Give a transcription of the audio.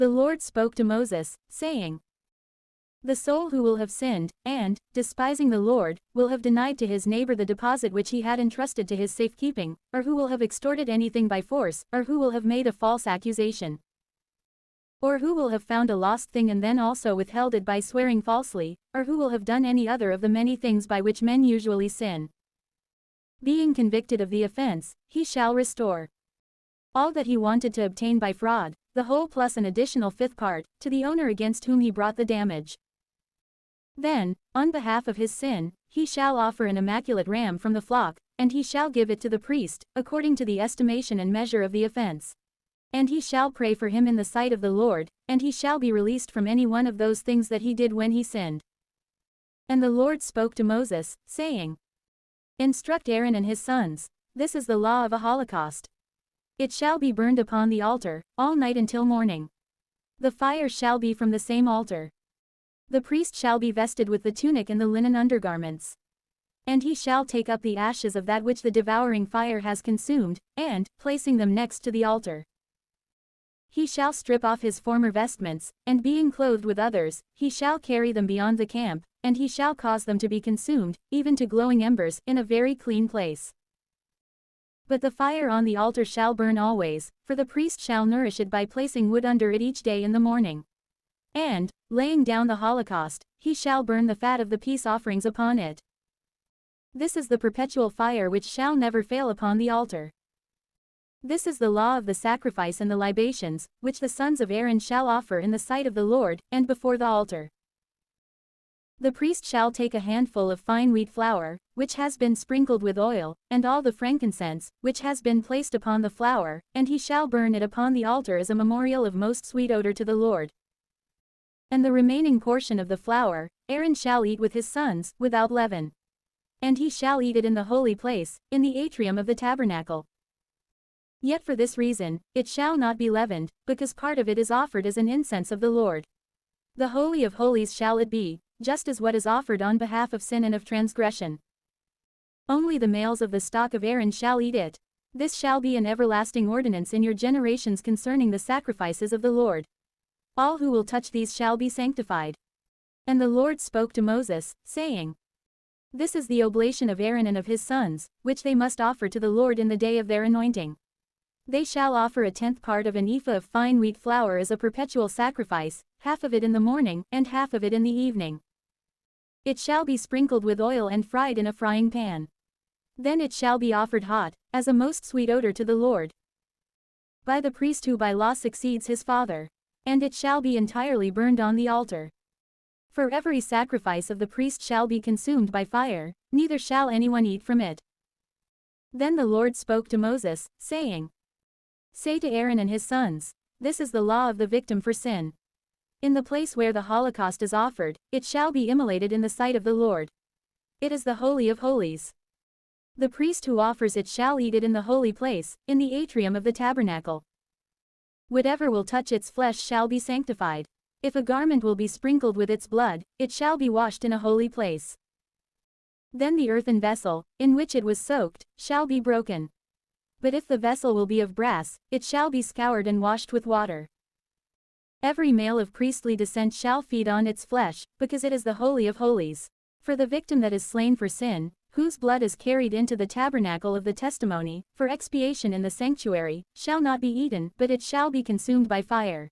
The Lord spoke to Moses, saying, "The soul who will have sinned, and, despising the Lord, will have denied to his neighbor the deposit which he had entrusted to his safekeeping, or who will have extorted anything by force, or who will have made a false accusation, or who will have found a lost thing and then also withheld it by swearing falsely, or who will have done any other of the many things by which men usually sin. Being convicted of the offense, he shall restore all that he wanted to obtain by fraud, the whole plus an additional fifth part, to the owner against whom he brought the damage. Then, on behalf of his sin, he shall offer an immaculate ram from the flock, and he shall give it to the priest, according to the estimation and measure of the offense. And he shall pray for him in the sight of the Lord, and he shall be released from any one of those things that he did when he sinned." And the Lord spoke to Moses, saying, "Instruct Aaron and his sons. This is the law of a holocaust. It shall be burned upon the altar, all night until morning. The fire shall be from the same altar. The priest shall be vested with the tunic and the linen undergarments. And he shall take up the ashes of that which the devouring fire has consumed, and, placing them next to the altar, he shall strip off his former vestments, and being clothed with others, he shall carry them beyond the camp, and he shall cause them to be consumed, even to glowing embers, in a very clean place. But the fire on the altar shall burn always, for the priest shall nourish it by placing wood under it each day in the morning. And, laying down the holocaust, he shall burn the fat of the peace offerings upon it. This is the perpetual fire which shall never fail upon the altar. This is the law of the sacrifice and the libations, which the sons of Aaron shall offer in the sight of the Lord, and before the altar. The priest shall take a handful of fine wheat flour, which has been sprinkled with oil, and all the frankincense, which has been placed upon the flour, and he shall burn it upon the altar as a memorial of most sweet odor to the Lord. And the remaining portion of the flour, Aaron shall eat with his sons, without leaven. And he shall eat it in the holy place, in the atrium of the tabernacle. Yet for this reason, it shall not be leavened, because part of it is offered as an incense of the Lord. The Holy of Holies shall it be, just as what is offered on behalf of sin and of transgression. Only the males of the stock of Aaron shall eat it. This shall be an everlasting ordinance in your generations concerning the sacrifices of the Lord. All who will touch these shall be sanctified." And the Lord spoke to Moses, saying, "This is the oblation of Aaron and of his sons, which they must offer to the Lord in the day of their anointing. They shall offer a tenth part of an ephah of fine wheat flour as a perpetual sacrifice, half of it in the morning, and half of it in the evening. It shall be sprinkled with oil and fried in a frying pan. Then it shall be offered hot, as a most sweet odor to the Lord, by the priest who by law succeeds his father. And it shall be entirely burned on the altar. For every sacrifice of the priest shall be consumed by fire, neither shall anyone eat from it." Then the Lord spoke to Moses, saying, "Say to Aaron and his sons, this is the law of the victim for sin. In the place where the holocaust is offered, it shall be immolated in the sight of the Lord. It is the Holy of Holies. The priest who offers it shall eat it in the holy place, in the atrium of the tabernacle. Whatever will touch its flesh shall be sanctified. If a garment will be sprinkled with its blood, it shall be washed in a holy place. Then the earthen vessel, in which it was soaked, shall be broken. But if the vessel will be of brass, it shall be scoured and washed with water. Every male of priestly descent shall feed on its flesh, because it is the Holy of Holies. For the victim that is slain for sin, whose blood is carried into the tabernacle of the testimony, for expiation in the sanctuary, shall not be eaten, but it shall be consumed by fire.